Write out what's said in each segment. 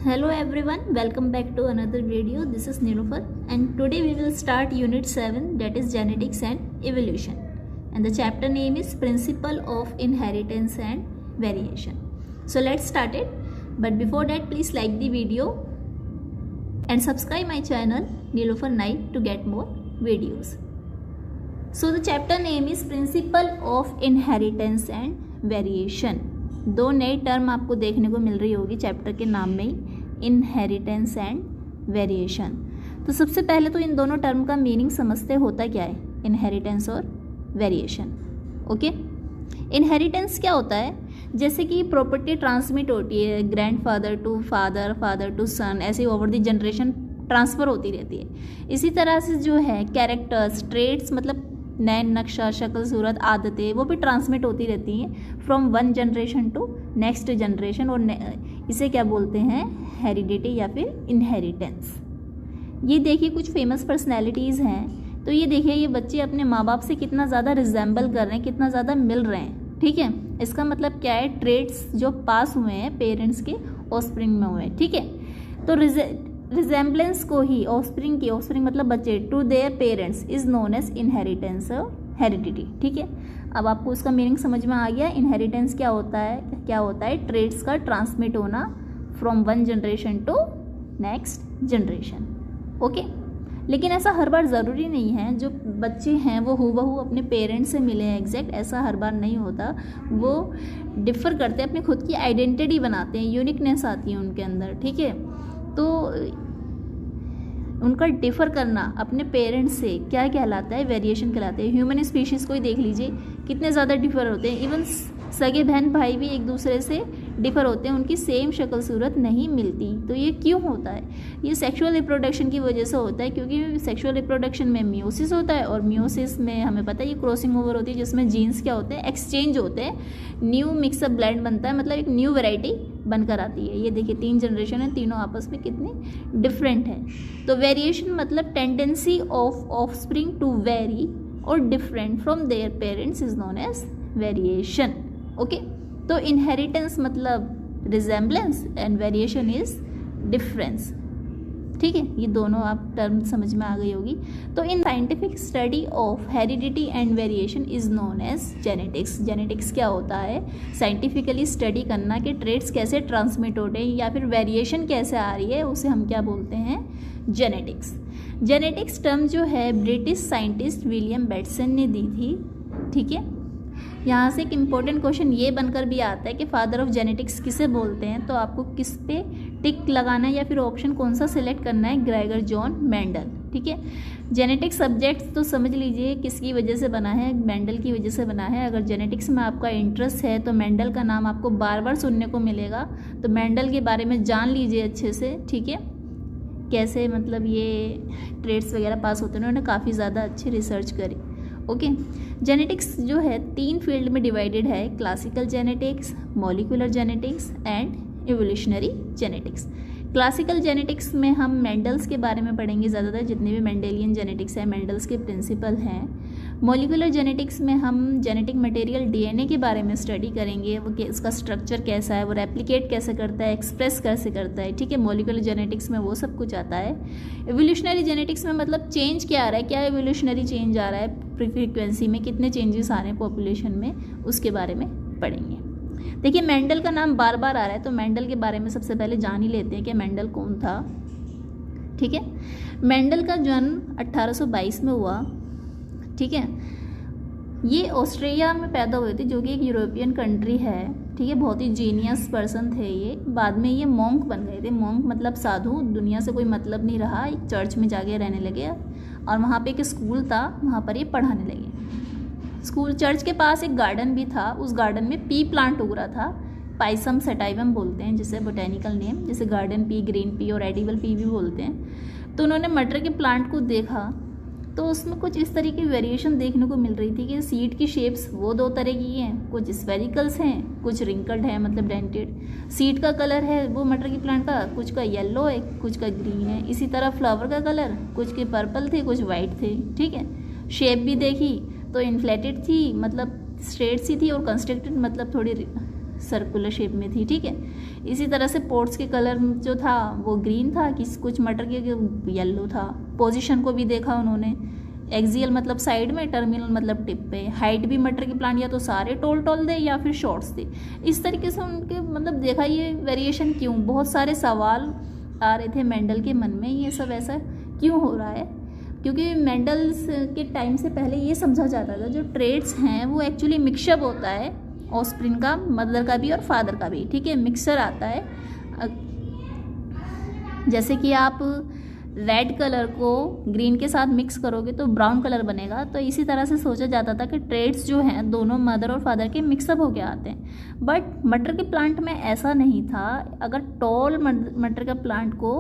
Hello everyone, welcome back to another video. This is Nilofar and today we will start unit 7, that is genetics and evolution, and the chapter name is principle of inheritance and variation. So let's start it, but before that please like the video and subscribe my channel Nilofar Night to get more videos. So the chapter name is principle of inheritance and variation. दो नई term आपको देखने को मिल रही होगी chapter के नाम में ही, इनहेरिटेंस एंड वेरिएशन। तो सबसे पहले तो इन दोनों टर्म का मीनिंग समझते होता क्या है, इनहेरिटेंस और वेरिएशन। ओके, इनहेरिटेंस क्या होता है, जैसे कि प्रॉपर्टी ट्रांसमिट होती है grandfather to father, father to son, ऐसे ओवर द जनरेशन ट्रांसफ़र होती रहती है। इसी तरह से जो है कैरेक्टर्स, ट्रेड्स, मतलब नैन नक्शा, शक्ल, सूरत, आदतें, वो भी ट्रांसमिट होती रहती हैं from one generation to next generation, और इसे क्या बोलते हैं, हेरिडिटी या फिर इनहेरिटेंस। ये देखिए कुछ फेमस पर्सनैलिटीज़ हैं, तो ये देखिए ये बच्चे अपने माँ बाप से कितना ज़्यादा रिजेंबल कर रहे हैं, कितना ज़्यादा मिल रहे हैं। ठीक है, इसका मतलब क्या है, ट्रेड्स जो पास हुए हैं पेरेंट्स के ऑफस्प्रिंग में हुए हैं। ठीक है, तो रिजेंबलेंस को ही ऑफस्प्रिंग की, ऑफस्प्रिंग मतलब बच्चे, to their parents is known as inheritance और हेरिडिटी। ठीक है, अब आपको उसका मीनिंग समझ में आ गया। इनहेरिटेंस क्या होता है, ट्रेड्स का ट्रांसमिट होना from one generation to next generation. Okay, लेकिन ऐसा हर बार ज़रूरी नहीं है जो बच्चे हैं वो हूबहू अपने पेरेंट्स से मिले हैं एग्जैक्ट, ऐसा हर बार नहीं होता। वो डिफ़र करते हैं, अपनी खुद की आइडेंटिटी बनाते हैं, यूनिकनेस आती है उनके अंदर। ठीक है, तो उनका डिफ़र करना अपने पेरेंट्स से क्या कहलाता है, वेरिएशन कहलाता है। ह्यूमन स्पीशीज़ को ही देख लीजिए कितने ज़्यादा डिफ़र होते हैं, इवन सगे बहन भाई भी एक दूसरे से डिफ़र होते हैं, उनकी सेम शक्ल सूरत नहीं मिलती। तो ये क्यों होता है, ये सेक्सुअल रिप्रोडक्शन की वजह से होता है, क्योंकि सेक्सुअल रिप्रोडक्शन में मियोसिस होता है, और मियोसिस में हमें पता है ये क्रॉसिंग ओवर होती है, जिसमें जीन्स क्या होते हैं, एक्सचेंज होते हैं, न्यू मिक्सअप ब्लेंड बनता है, मतलब एक न्यू वेराइटी बनकर आती है। ये देखिए 3 जनरेशन है, तीनों आपस में कितने डिफरेंट हैं। तो वेरिएशन मतलब tendency of offspring to vary और different from their parents is known as variation. Okay, तो इनहेरिटेंस मतलब resemblance and variation is difference. ठीक है, ये दोनों आप टर्म समझ में आ गई होगी। तो इन scientific study of heredity and variation is known as genetics. Genetics क्या होता है, साइंटिफिकली स्टडी करना कि ट्रेड्स कैसे ट्रांसमिट होते हैं या फिर वेरिएशन कैसे आ रही है, उसे हम क्या बोलते हैं, जेनेटिक्स। जेनेटिक्स टर्म जो है ब्रिटिश साइंटिस्ट विलियम बेटसन ने दी थी। ठीक है, यहाँ से एक इम्पॉर्टेंट क्वेश्चन ये बनकर भी आता है कि फादर ऑफ जेनेटिक्स किसे बोलते हैं, तो आपको किस पे टिक लगाना है या फिर ऑप्शन कौन सा सिलेक्ट करना है, ग्रेगर जॉन मेंडल। ठीक है, जेनेटिक्स सब्जेक्ट तो समझ लीजिए किसकी वजह से बना है, मेंडल की वजह से बना है। अगर जेनेटिक्स में आपका इंटरेस्ट है तो मेंडल का नाम आपको बार बार सुनने को मिलेगा, तो मेंडल के बारे में जान लीजिए अच्छे से। ठीक है, कैसे मतलब ये ट्रेड्स वगैरह पास होते हैं, उन्होंने काफ़ी ज़्यादा अच्छी रिसर्च करी। ओके, जेनेटिक्स जो है 3 फील्ड में डिवाइडेड है, classical genetics, molecular genetics and evolutionary genetics. Classical genetics में हम मेंडल्स के बारे में पढ़ेंगे ज़्यादातर, जितने भी मेंडेलियन जेनेटिक्स हैं, मेंडल्स के प्रिंसिपल हैं। मॉलिक्यूलर जेनेटिक्स में हम जेनेटिक मटेरियल डीएनए के बारे में स्टडी करेंगे, वो इसका स्ट्रक्चर कैसा है, वो रेप्लिकेट कैसे करता है, एक्सप्रेस कैसे करता है। ठीक है, मॉलिक्यूलर जेनेटिक्स में वो सब कुछ आता है। इवोल्यूशनरी जेनेटिक्स में मतलब चेंज क्या आ रहा है, क्या इवोल्यूशनरी चेंज आ रहा है फ्रीक्वेंसी में, कितने चेंजेस आ रहे हैं पॉपुलेशन में, उसके बारे में पढ़ेंगे। देखिए मेंडल का नाम बार बार आ रहा है, तो मेंडल के बारे में सबसे पहले जान ही लेते हैं कि मेंडल कौन था। ठीक है, मेंडल का जन्म 1822 में हुआ। ठीक है, ये ऑस्ट्रिया में पैदा हुए थे, जो कि एक यूरोपियन कंट्री है। ठीक है, बहुत ही जीनियस पर्सन थे ये। बाद में ये मॉन्क बन गए थे। मॉन्क मतलब साधु, दुनिया से कोई मतलब नहीं रहा, एक चर्च में जाके रहने लगे, और वहाँ पे एक स्कूल था, वहाँ पर ये पढ़ाने लगे। स्कूल चर्च के पास एक गार्डन भी था, उस गार्डन में पी प्लांट उग रहा था, पाइसम सेटाइवम बोलते हैं जिसे, बोटेनिकल नेम, जैसे गार्डन पी, ग्रीन पी और एडिबल पी भी बोलते हैं। तो उन्होंने मटर के प्लांट को देखा, तो उसमें कुछ इस तरह की वेरिएशन देखने को मिल रही थी कि सीड की शेप्स वो 2 तरह की हैं, कुछ स्फेरिकल्स हैं, कुछ रिंकल्ड है मतलब डेंटेड। सीड का कलर है वो मटर की प्लांट का, कुछ का येलो है, कुछ का ग्रीन है। इसी तरह फ्लावर का कलर, कुछ के पर्पल थे, कुछ वाइट थे। ठीक है, शेप भी देखी तो इन्फ्लेटेड थी, मतलब स्ट्रेट सी थी, और कंस्ट्रक्टेड मतलब थोड़ी सर्कुलर शेप में थी, ठीक है। इसी तरह से पोर्ट्स के कलर जो था वो ग्रीन था, कुछ मटर के येलो था। पोजीशन को भी देखा उन्होंने, एक्सियल मतलब साइड में, टर्मिनल मतलब टिप पे। हाइट भी मटर के प्लांट या तो सारे टोल थे या फिर शॉर्ट्स थे। इस तरीके से उनके मतलब देखा ये वेरिएशन क्यों, बहुत सारे सवाल आ रहे थे मेंडल के मन में, ये सब ऐसा क्यों हो रहा है। क्योंकि मेंडल के टाइम से पहले ये समझा जाता था जो ट्रेड्स हैं वो एक्चुअली मिक्सअप होता है ऑस्प्रिन का, मदर का भी और फादर का भी, ठीक है, मिक्सर आता है। जैसे कि आप रेड कलर को ग्रीन के साथ मिक्स करोगे तो ब्राउन कलर बनेगा, तो इसी तरह से सोचा जाता था कि ट्रेड्स जो हैं दोनों मदर और फादर के मिक्सअप होके आते हैं। बट मटर के प्लांट में ऐसा नहीं था। अगर टॉल मटर के प्लांट को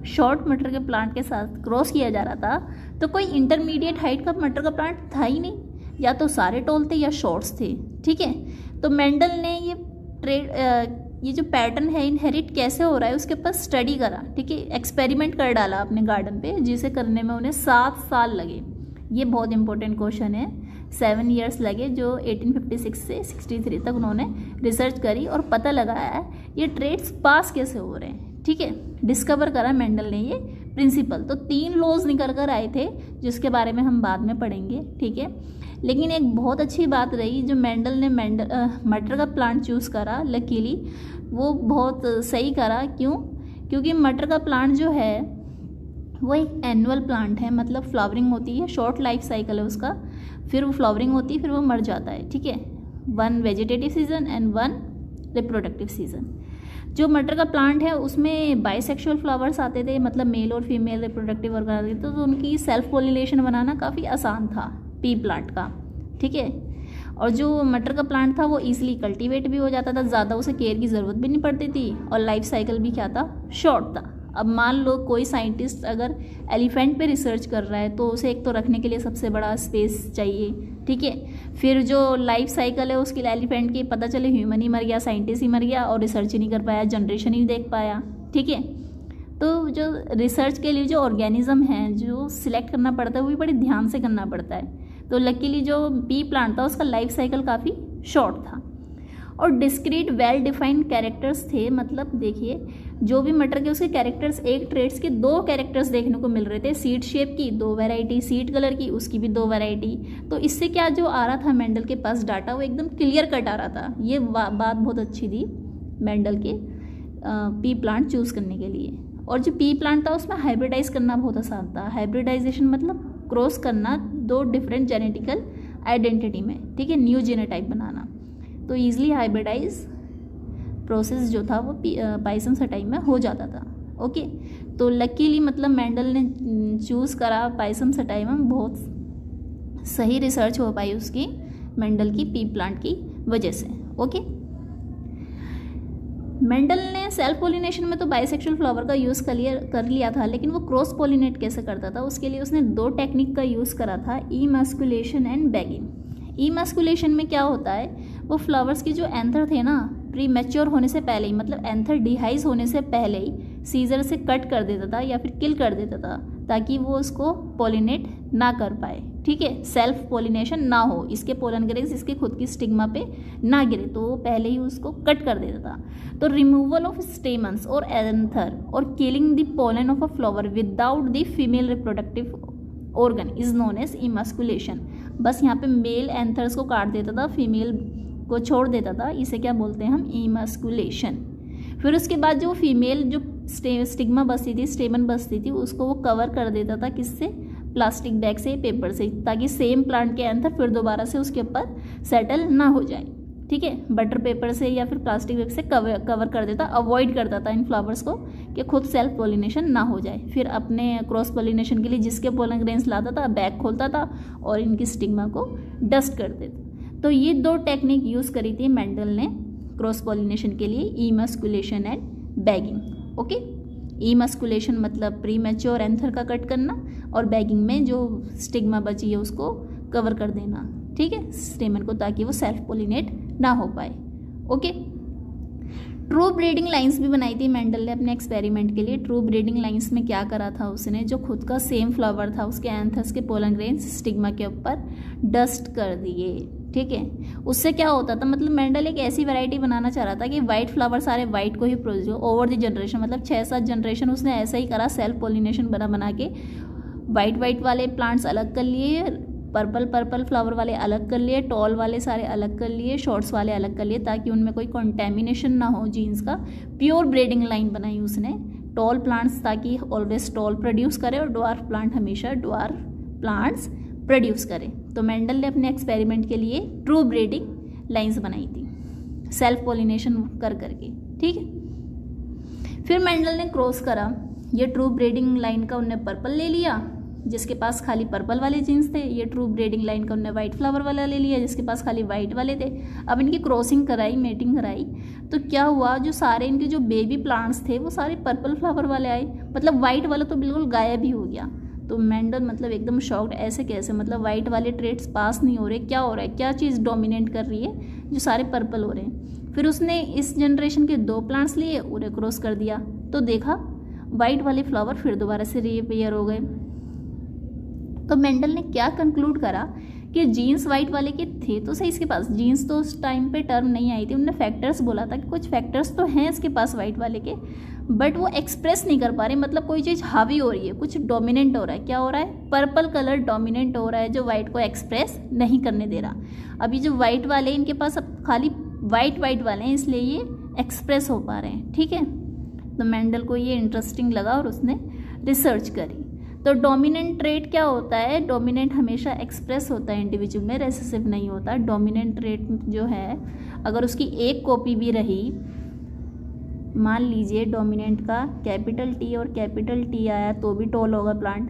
शॉर्ट मटर के प्लांट के साथ क्रॉस किया जा रहा था तो कोई इंटरमीडिएट हाइट का मटर का प्लांट था ही नहीं, या तो सारे टॉल थे या शॉर्ट्स थे, ठीक है। तो मेंडल ने ये जो पैटर्न है इनहेरिट कैसे हो रहा है उसके ऊपर स्टडी करा, ठीक है, एक्सपेरिमेंट कर डाला अपने गार्डन पे, जिसे करने में उन्हें 7 साल लगे। ये बहुत इंपॉर्टेंट क्वेश्चन है। 7 ईयर्स लगे, जो 1856 से 63 तक उन्होंने रिसर्च करी और पता लगाया ये ट्रेड्स पास कैसे हो रहे हैं, ठीक है। डिस्कवर करा मेंडल ने ये प्रिंसिपल। तो 3 लॉज निकल कर आए थे जिसके बारे में हम बाद में पढ़ेंगे, ठीक है। लेकिन एक बहुत अच्छी बात रही जो मेंडल ने मटर का प्लांट चूज़ करा, लकीली वो बहुत सही करा। क्यों? क्योंकि मटर का प्लांट जो है वो एक एनुअल प्लांट है, मतलब फ्लावरिंग होती है, शॉर्ट लाइफ साइकिल है उसका, फिर वो फ्लावरिंग होती है, फिर वो मर जाता है, ठीक है। 1 vegetative season and 1 reproductive season. जो मटर का प्लांट है उसमें बाइसेक्सुअल फ्लावर्स आते थे, मतलब मेल और फीमेल रिप्रोडक्टिव ऑर्गन, तो उनकी सेल्फ पॉलिनेशन बनाना काफ़ी आसान था पी प्लांट का, ठीक है। और जो मटर का प्लांट था वो इजीली कल्टीवेट भी हो जाता था, ज़्यादा उसे केयर की ज़रूरत भी नहीं पड़ती थी, और लाइफ साइकिल भी क्या था, शॉर्ट था। अब मान लो कोई साइंटिस्ट अगर एलिफेंट पे रिसर्च कर रहा है तो उसे एक तो रखने के लिए सबसे बड़ा स्पेस चाहिए, ठीक है। फिर जो लाइफ साइकिल है उसके लिए एलिफेंट की, पता चले ह्यूमन ही मर गया, साइंटिस्ट ही मर गया और रिसर्च ही नहीं कर पाया, जनरेशन ही देख पाया, ठीक है। तो जो रिसर्च के लिए जो ऑर्गेनिज्म हैं जो सिलेक्ट करना पड़ता है वो भी बड़ी ध्यान से करना पड़ता है। तो लकीली जो पी प्लांट था उसका लाइफ साइकिल काफ़ी शॉर्ट था। और डिस्क्रीट वेल डिफाइंड कैरेक्टर्स थे, मतलब देखिए जो भी मटर के उसके कैरेक्टर्स, एक ट्रेड्स के 2 कैरेक्टर्स देखने को मिल रहे थे। सीड शेप की 2 वैरायटी, सीड कलर की उसकी भी 2 वैरायटी। तो इससे क्या जो आ रहा था मेंडल के पास डाटा वो एकदम क्लियर कट आ रहा था। ये बात बहुत अच्छी थी मेंडल के पी प्लांट चूज़ करने के लिए। और जो पी प्लांट था उसमें हाइब्रिडाइज करना बहुत आसान था। हाइब्रिडाइजेशन मतलब क्रॉस करना 2 डिफरेंट जेनेटिकल आइडेंटिटी में, ठीक है, न्यू जीनोटाइप बनाना। तो ईजिली हाइब्रिडाइज प्रोसेस जो था वो पाइसम सटाई में हो जाता था, ओके। तो लकीली मतलब मेंडल ने चूज़ करा पाइसम सटाई में, बहुत सही रिसर्च हो पाई उसकी मेंडल की पी प्लांट की वजह से, ओके। मेंडल ने सेल्फ पोलिनेशन में तो बाइसेक्सुअल फ्लावर का यूज़ कर लिया था, लेकिन वो क्रॉस पोलिनेट कैसे करता था उसके लिए उसने 2 टेक्निक का यूज़ करा था, इमैस्कुलेशन एंड बैगिंग। इमैस्कुलेशन में क्या होता है, वो फ्लावर्स की जो एंथर थे ना प्री मैच्योर होने से पहले ही, मतलब एंथर डिहाइज होने से पहले ही सीजर से कट कर देता था या फिर किल कर देता था, ताकि वो उसको पोलिनेट ना कर पाए, ठीक है, सेल्फ पोलिनेशन ना हो, इसके पोलन ग्रेन्स इसके खुद की स्टिग्मा पे ना गिरे, तो वो पहले ही उसको कट कर देता था। तो रिमूवल ऑफ स्टेमन्स और एंथर और killing the pollen of a flower without the female reproductive organ is known as emasculation. बस यहाँ पे मेल एंथर्स को काट देता था, फीमेल को छोड़ देता था, इसे क्या बोलते हैं हम, इमैस्कुलेशन। फिर उसके बाद जो फीमेल जो स्टिग्मा बसती थी, स्टेमन बसती थी, उसको वो कवर कर देता था, किससे, प्लास्टिक बैग से, पेपर से, ताकि सेम प्लांट के एंथर फिर दोबारा से उसके ऊपर सेटल ना हो जाए, ठीक है। बटर पेपर से या फिर प्लास्टिक बैग से कवर कर देता, अवॉइड करता था इन फ्लावर्स को कि खुद सेल्फ पोलिनेशन ना हो जाए। फिर अपने क्रॉस पोलिनेशन के लिए जिसके पोलन ग्रेन्स लाता था, बैग खोलता था और इनकी स्टिग्मा को डस्ट कर देता। तो ये 2 टेक्निक यूज़ करी थी मेंडल ने क्रॉस पोलिनेशन के लिए, emasculation and bagging, okay. Emasculation मतलब प्री मैच्योर एंथर का कट करना, और बैगिंग में जो स्टिग्मा बची है उसको कवर कर देना, ठीक है, स्टेमन को, ताकि वो सेल्फ पोलिनेट ना हो पाए, ओके। ट्रू ब्रीडिंग लाइंस भी बनाई थी मेंडल ने अपने एक्सपेरिमेंट के लिए। ट्रू ब्रीडिंग लाइंस में क्या करा था उसने, जो खुद का सेम फ्लावर था उसके एंथर्स के पोलन ग्रेन्स स्टिग्मा के ऊपर डस्ट कर दिए, ठीक है। उससे क्या होता था, मतलब मेंडल एक ऐसी वैरायटी बनाना चाह रहा था कि वाइट फ्लावर सारे वाइट को ही प्रोड्यूस हो ओवर द जनरेशन, मतलब 6-7 जनरेशन उसने ऐसा ही करा, सेल्फ पोलिनेशन बना के वाइट वाले प्लांट्स अलग कर लिए, पर्पल फ्लावर वाले अलग कर लिए, टॉल वाले सारे अलग कर लिए, शॉर्ट्स वाले अलग कर लिए, ताकि उनमें कोई कंटेमिनेशन ना हो जीन्स का। प्योर ब्रीडिंग लाइन बनाई उसने, टॉल प्लांट्स ताकि ऑलवेज टॉल प्रोड्यूस करे और ड्वार्फ प्लांट हमेशा ड्वार्फ प्लांट्स प्रोड्यूस करे। तो मेंडल ने अपने एक्सपेरिमेंट के लिए ट्रू ब्रीडिंग लाइंस बनाई थी, सेल्फ पोलिनेशन कर करके, ठीक है। फिर मेंडल ने क्रॉस करा, ये ट्रू ब्रीडिंग लाइन का उनने पर्पल ले लिया जिसके पास खाली पर्पल वाले जीन्स थे, ये ट्रू ब्रीडिंग लाइन का उन्होंने वाइट फ्लावर वाला ले लिया जिसके पास खाली वाइट वाले थे। अब इनकी क्रॉसिंग कराई, मेटिंग कराई, तो क्या हुआ, जो सारे इनके जो बेबी प्लांट्स थे वो सारे पर्पल फ्लावर वाले आए, मतलब वाइट वाला तो बिल्कुल गायब ही हो गया। तो मेंडल मतलब एकदम शॉक्ड, ऐसे कैसे, मतलब वाइट वाले ट्रेड्स पास नहीं हो रहे, क्या हो रहा है, क्या चीज़ डोमिनेट कर रही है जो सारे पर्पल हो रहे हैं। फिर उसने इस जनरेशन के 2 प्लांट्स लिए, उन्हें क्रॉस कर दिया, तो देखा वाइट वाले फ्लावर फिर दोबारा से रीअपीयर हो गए। तो मेंडल ने क्या कंक्लूड करा कि जीन्स वाइट वाले के थे तो सही इसके पास, जीन्स तो उस टाइम पे टर्म नहीं आई थी, उन्होंने फैक्टर्स बोला था कि कुछ फैक्टर्स तो हैं इसके पास वाइट वाले के, बट वो एक्सप्रेस नहीं कर पा रहे, मतलब कोई चीज़ हावी हो रही है, कुछ डोमिनेंट हो रहा है। क्या हो रहा है, पर्पल कलर डोमिनेंट हो रहा है जो वाइट को एक्सप्रेस नहीं करने दे रहा। अभी जो वाइट वाले इनके पास अब खाली वाइट वाले हैं, इसलिए ये एक्सप्रेस हो पा रहे हैं, ठीक है। तो मेंडल को ये इंटरेस्टिंग लगा और उसने रिसर्च करी। तो डोमिनेंट ट्रेट क्या होता है, डोमिनेंट हमेशा एक्सप्रेस होता है इंडिविजुअल में, रेसेसिव नहीं होता। डोमिनेंट ट्रेट जो है अगर उसकी एक कॉपी भी रही, मान लीजिए डोमिनेंट का कैपिटल टी और कैपिटल टी आया तो भी टॉल होगा प्लांट,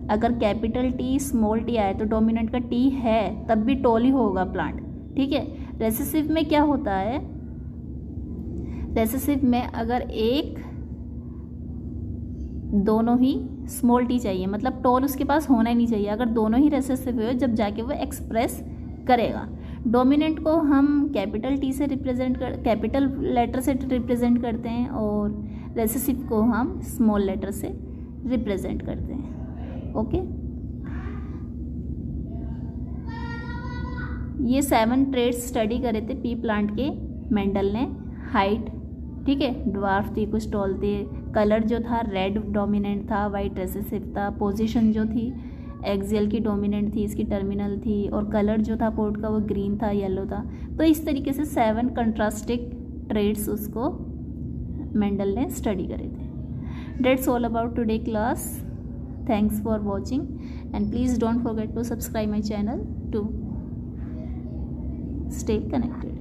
अगर कैपिटल टी स्मॉल टी आया तो डोमिनेंट का टी है तब भी टॉल ही होगा प्लांट, ठीक है। रेसेसिव में क्या होता है, रेसेसिव में अगर एक दोनों ही स्मॉल टी चाहिए, मतलब टॉल उसके पास होना ही नहीं चाहिए, अगर दोनों ही रेसेसिव हो जब जाके वो एक्सप्रेस करेगा। डोमिनेंट को हम कैपिटल टी से रिप्रेजेंट कर, कैपिटल लेटर से रिप्रेजेंट करते हैं और रेसेसिव को हम स्मॉल लेटर से रिप्रेजेंट करते हैं, ओके। ये 7 ट्रेड्स स्टडी करे थे पी प्लांट के मेंडल ने। हाइट, ठीक है, ड्वार्फ थी, कुछ टॉल थे, कलर जो था रेड डोमिनेंट था, वाइट रेसेसिव था, पोजीशन जो थी एक्सियल की डोमिनेंट थी, इसकी टर्मिनल थी, और कलर जो था पोर्ट का वो ग्रीन था, येलो था। तो इस तरीके से 7 कंट्रास्टिक ट्रेड्स उसको मेंडल ने स्टडी करे थे। That's all about today class, thanks for watching and please don't forget to subscribe my channel to stay connected.